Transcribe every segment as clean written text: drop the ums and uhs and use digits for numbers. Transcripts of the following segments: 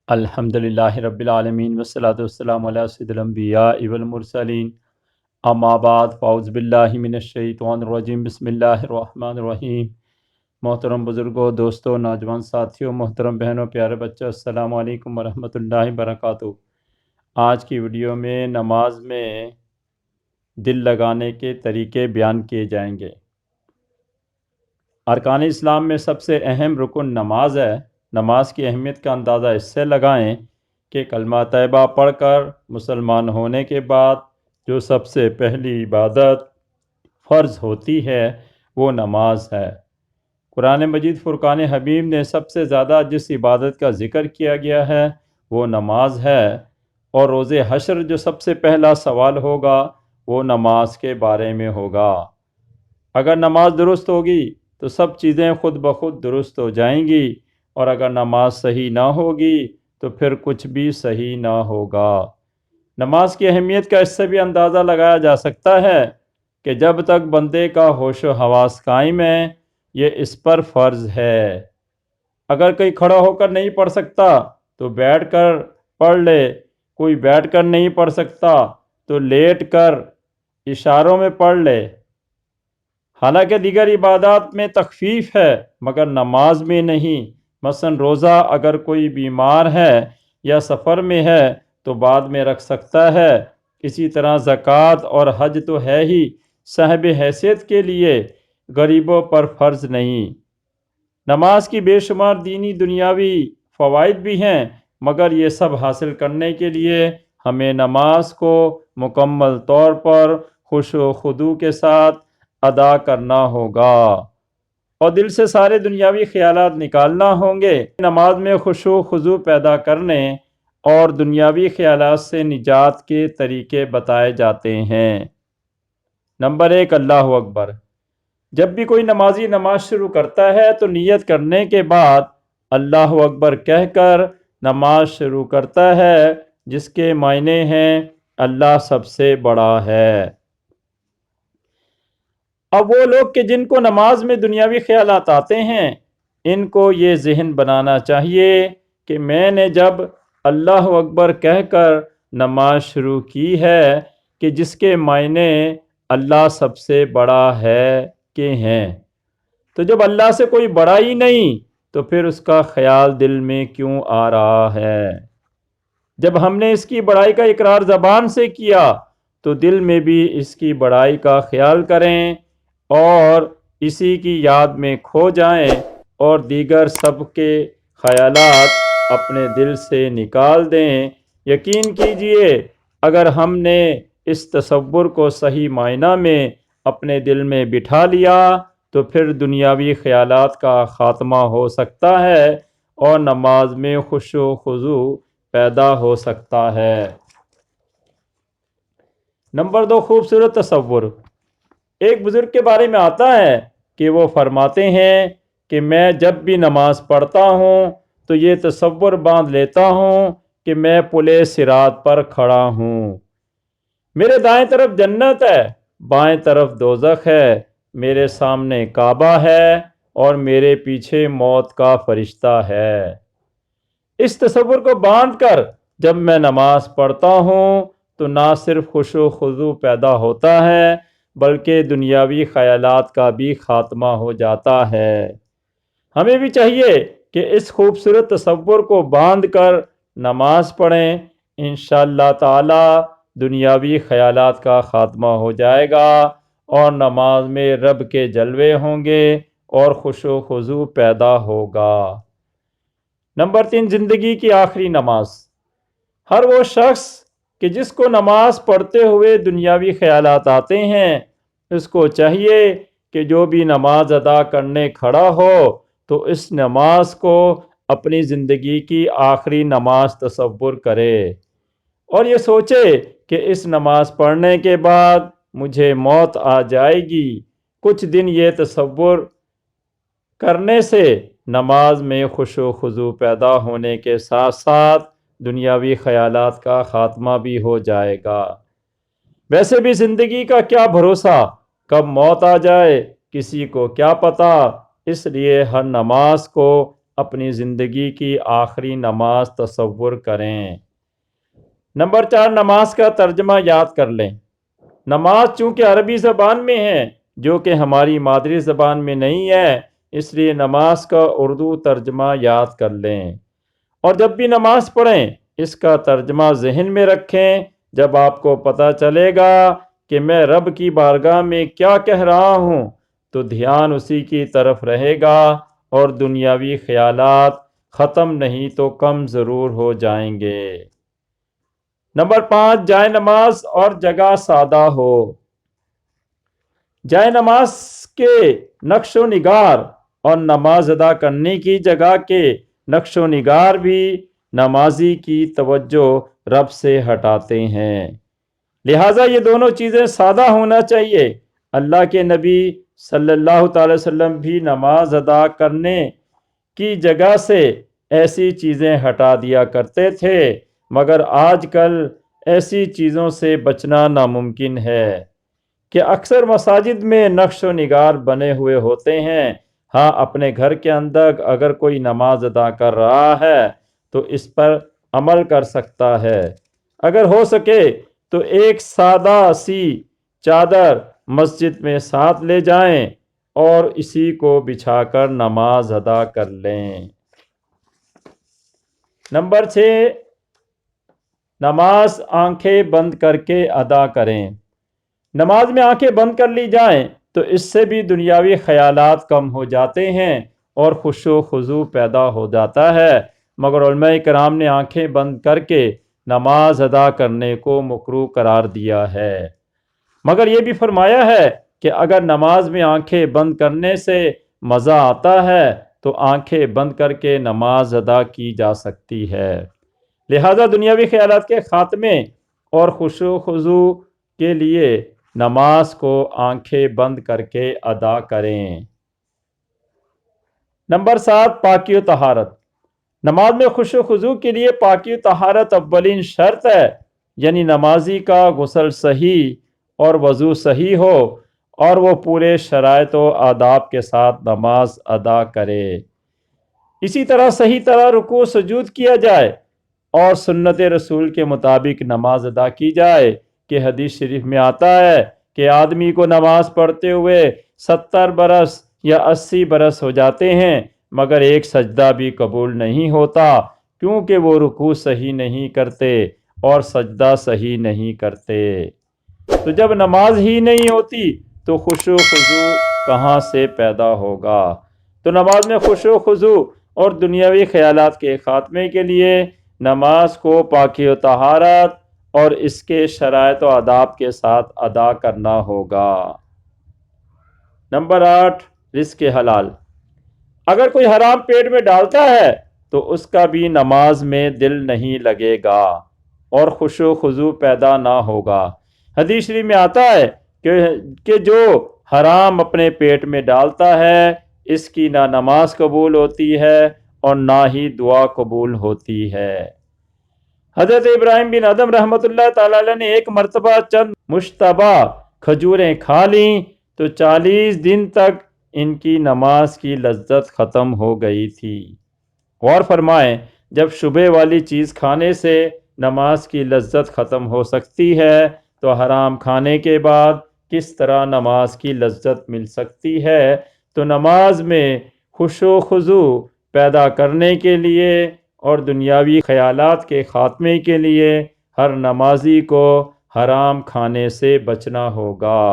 الحمدللہ رب العالمین والصلاة والسلام علی سید الانبیاء والمرسلین اما بعد فاعوذ باللہ من الشیطان الرجیم بسم اللہ الرحمن الرحیم۔ محترم بزرگوں، دوستوں، نوجوان ساتھیوں، محترم بہنوں، پیارے بچوں، السلام علیکم ورحمۃ اللہ وبرکاتہ۔ آج کی ویڈیو میں نماز میں دل لگانے کے طریقے بیان کیے جائیں گے۔ ارکان اسلام میں سب سے اہم رکن نماز ہے۔ نماز کی اہمیت کا اندازہ اس سے لگائیں کہ کلمہ طیبہ پڑھ کر مسلمان ہونے کے بعد جو سب سے پہلی عبادت فرض ہوتی ہے وہ نماز ہے۔ قرآن مجید فرقان حمید نے سب سے زیادہ جس عبادت کا ذکر کیا گیا ہے وہ نماز ہے، اور روز حشر جو سب سے پہلا سوال ہوگا وہ نماز کے بارے میں ہوگا۔ اگر نماز درست ہوگی تو سب چیزیں خود بخود درست ہو جائیں گی، اور اگر نماز صحیح نہ ہوگی تو پھر کچھ بھی صحیح نہ ہوگا۔ نماز کی اہمیت کا اس سے بھی اندازہ لگایا جا سکتا ہے کہ جب تک بندے کا ہوش و حواس قائم ہے یہ اس پر فرض ہے۔ اگر کوئی کھڑا ہو کر نہیں پڑھ سکتا تو بیٹھ کر پڑھ لے، کوئی بیٹھ کر نہیں پڑھ سکتا تو لیٹ کر اشاروں میں پڑھ لے۔ حالانکہ دیگر عبادات میں تخفیف ہے مگر نماز میں نہیں۔ مثلا روزہ اگر کوئی بیمار ہے یا سفر میں ہے تو بعد میں رکھ سکتا ہے۔ اسی طرح زکوٰۃ اور حج تو ہے ہی صاحب حیثیت کے لیے، غریبوں پر فرض نہیں۔ نماز کی بے شمار دینی دنیاوی فوائد بھی ہیں، مگر یہ سب حاصل کرنے کے لیے ہمیں نماز کو مکمل طور پر خشوع و خضوع کے ساتھ ادا کرنا ہوگا اور دل سے سارے دنیاوی خیالات نکالنا ہوں گے۔ نماز میں خشوع و خضوع پیدا کرنے اور دنیاوی خیالات سے نجات کے طریقے بتائے جاتے ہیں۔ نمبر 1، اللہ اکبر۔ جب بھی کوئی نمازی نماز شروع کرتا ہے تو نیت کرنے کے بعد اللہ اکبر کہہ کر نماز شروع کرتا ہے، جس کے معنی ہیں اللہ سب سے بڑا ہے۔ اب وہ لوگ کہ جن کو نماز میں دنیاوی خیالات آتے ہیں ان کو یہ ذہن بنانا چاہیے کہ میں نے جب اللہ اکبر کہہ کر نماز شروع کی ہے کہ جس کے معنی اللہ سب سے بڑا ہے کہ ہیں، تو جب اللہ سے کوئی بڑا ہی نہیں تو پھر اس کا خیال دل میں کیوں آ رہا ہے؟ جب ہم نے اس کی بڑائی کا اقرار زبان سے کیا تو دل میں بھی اس کی بڑائی کا خیال کریں اور اسی کی یاد میں کھو جائیں اور دیگر سب کے خیالات اپنے دل سے نکال دیں۔ یقین کیجئے اگر ہم نے اس تصور کو صحیح معنی میں اپنے دل میں بٹھا لیا تو پھر دنیاوی خیالات کا خاتمہ ہو سکتا ہے اور نماز میں خشوع و خضوع پیدا ہو سکتا ہے۔ نمبر 2، خوبصورت تصور۔ ایک بزرگ کے بارے میں آتا ہے کہ وہ فرماتے ہیں کہ میں جب بھی نماز پڑھتا ہوں تو یہ تصور باندھ لیتا ہوں کہ میں پل صراط پر کھڑا ہوں، میرے دائیں طرف جنت ہے، بائیں طرف دوزخ ہے، میرے سامنے کعبہ ہے اور میرے پیچھے موت کا فرشتہ ہے۔ اس تصور کو باندھ کر جب میں نماز پڑھتا ہوں تو نہ صرف خشوع و خضوع پیدا ہوتا ہے بلکہ دنیاوی خیالات کا بھی خاتمہ ہو جاتا ہے۔ ہمیں بھی چاہیے کہ اس خوبصورت تصور کو باندھ کر نماز پڑھیں، انشاءاللہ تعالی دنیاوی خیالات کا خاتمہ ہو جائے گا اور نماز میں رب کے جلوے ہوں گے اور خشوع و خضوع پیدا ہوگا۔ نمبر 3، زندگی کی آخری نماز۔ ہر وہ شخص کہ جس کو نماز پڑھتے ہوئے دنیاوی خیالات آتے ہیں اس کو چاہیے کہ جو بھی نماز ادا کرنے کھڑا ہو تو اس نماز کو اپنی زندگی کی آخری نماز تصور کرے اور یہ سوچے کہ اس نماز پڑھنے کے بعد مجھے موت آ جائے گی۔ کچھ دن یہ تصور کرنے سے نماز میں خشوع و خضوع پیدا ہونے کے ساتھ ساتھ دنیاوی خیالات کا خاتمہ بھی ہو جائے گا۔ ویسے بھی زندگی کا کیا بھروسہ، کب موت آ جائے کسی کو کیا پتہ، اس لیے ہر نماز کو اپنی زندگی کی آخری نماز تصور کریں۔ نمبر 4، نماز کا ترجمہ یاد کر لیں۔ نماز چونکہ عربی زبان میں ہے جو کہ ہماری مادری زبان میں نہیں ہے، اس لیے نماز کا اردو ترجمہ یاد کر لیں، اور جب بھی نماز پڑھیں اس کا ترجمہ ذہن میں رکھیں۔ جب آپ کو پتہ چلے گا کہ میں رب کی بارگاہ میں کیا کہہ رہا ہوں تو دھیان اسی کی طرف رہے گا اور دنیاوی خیالات ختم نہیں تو کم ضرور ہو جائیں گے۔ نمبر 5، جائے نماز اور جگہ سادہ ہو۔ جائے نماز کے نقش و نگار اور نماز ادا کرنے کی جگہ کے نقش و نگار بھی نمازی کی توجہ رب سے ہٹاتے ہیں، لہٰذا یہ دونوں چیزیں سادہ ہونا چاہیے۔ اللہ کے نبی صلی اللہ تعالی وسلم بھی نماز ادا کرنے کی جگہ سے ایسی چیزیں ہٹا دیا کرتے تھے، مگر آج کل ایسی چیزوں سے بچنا ناممکن ہے کہ اکثر مساجد میں نقش و نگار بنے ہوئے ہوتے ہیں۔ ہاں، اپنے گھر کے اندر اگر کوئی نماز ادا کر رہا ہے تو اس پر عمل کر سکتا ہے۔ اگر ہو سکے تو ایک سادہ سی چادر مسجد میں ساتھ لے جائیں اور اسی کو بچھا کر نماز ادا کر لیں۔ نمبر 6، نماز آنکھیں بند کر کے ادا کریں۔ نماز میں آنکھیں بند کر لی جائیں تو اس سے بھی دنیاوی خیالات کم ہو جاتے ہیں اور خشوع و خضوع پیدا ہو جاتا ہے، مگر علماء کرام نے آنکھیں بند کر کے نماز ادا کرنے کو مکروہ قرار دیا ہے، مگر یہ بھی فرمایا ہے کہ اگر نماز میں آنکھیں بند کرنے سے مزہ آتا ہے تو آنکھیں بند کر کے نماز ادا کی جا سکتی ہے، لہذا دنیاوی خیالات کے خاتمے اور خشوع و خضوع کے لیے نماز کو آنکھیں بند کر کے ادا کریں۔ نمبر 7، پاکی و طہارت۔ نماز میں خشوع و خضوع کے لیے پاکی و طہارت اولین شرط ہے، یعنی نمازی کا غسل صحیح اور وضو صحیح ہو اور وہ پورے شرائط و آداب کے ساتھ نماز ادا کرے۔ اسی طرح صحیح طرح رکوع سجود کیا جائے اور سنت رسول کے مطابق نماز ادا کی جائے، کہ حدیث شریف میں آتا ہے کہ آدمی کو نماز پڑھتے ہوئے 70 برس یا 80 برس ہو جاتے ہیں مگر ایک سجدہ بھی قبول نہیں ہوتا، کیونکہ وہ رکوع صحیح نہیں کرتے اور سجدہ صحیح نہیں کرتے۔ تو جب نماز ہی نہیں ہوتی تو خشوع و خضوع کہاں سے پیدا ہوگا؟ تو نماز میں خشوع و خضوع اور دنیاوی خیالات کے خاتمے کے لیے نماز کو پاکی و طہارت اور اس کے شرائط و آداب کے ساتھ ادا کرنا ہوگا۔ نمبر 8، رزق حلال۔ اگر کوئی حرام پیٹ میں ڈالتا ہے تو اس کا بھی نماز میں دل نہیں لگے گا اور خشوع و خضوع پیدا نہ ہوگا۔ حدیث شریف میں آتا ہے کہ جو حرام اپنے پیٹ میں ڈالتا ہے اس کی نہ نماز قبول ہوتی ہے اور نہ ہی دعا قبول ہوتی ہے۔ حضرت ابراہیم بن ادم رحمۃ اللہ تعالی علیہ نے ایک مرتبہ چند مشتبہ کھجوریں کھا لیں تو 40 دن تک ان کی نماز کی لذت ختم ہو گئی تھی۔ غور فرمائیں، جب شبہ والی چیز کھانے سے نماز کی لذت ختم ہو سکتی ہے تو حرام کھانے کے بعد کس طرح نماز کی لذت مل سکتی ہے؟ تو نماز میں خشوع و خضوع پیدا کرنے کے لیے اور دنیاوی خیالات کے خاتمے کے لیے ہر نمازی کو حرام کھانے سے بچنا ہوگا۔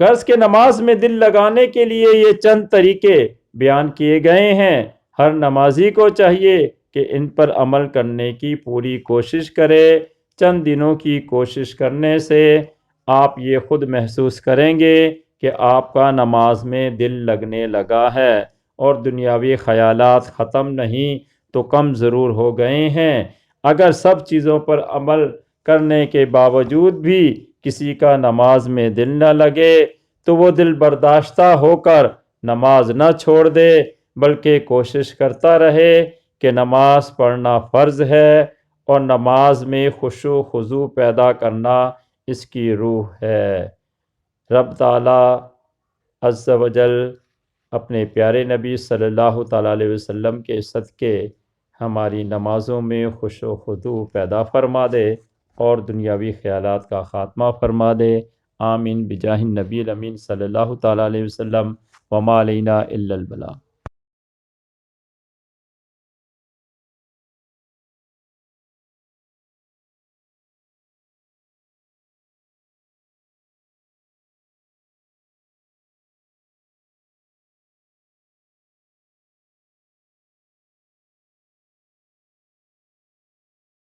غرض کہ نماز میں دل لگانے کے لیے یہ چند طریقے بیان کیے گئے ہیں، ہر نمازی کو چاہیے کہ ان پر عمل کرنے کی پوری کوشش کرے۔ چند دنوں کی کوشش کرنے سے آپ یہ خود محسوس کریں گے کہ آپ کا نماز میں دل لگنے لگا ہے اور دنیاوی خیالات ختم نہیں تو کم ضرور ہو گئے ہیں۔ اگر سب چیزوں پر عمل کرنے کے باوجود بھی کسی کا نماز میں دل نہ لگے تو وہ دل برداشتہ ہو کر نماز نہ چھوڑ دے بلکہ کوشش کرتا رہے کہ نماز پڑھنا فرض ہے اور نماز میں خشوع و خضوع پیدا کرنا اس کی روح ہے۔ رب تعالی عز و جل اپنے پیارے نبی صلی اللہ تعالیٰ علیہ وسلم کے صدقے ہماری نمازوں میں خوش و خضوع پیدا فرما دے اور دنیاوی خیالات کا خاتمہ فرما دے۔ آمین بجاہ النبی الامین صلی اللہ تعالیٰ علیہ وسلم، وما علینا الا البلاغ۔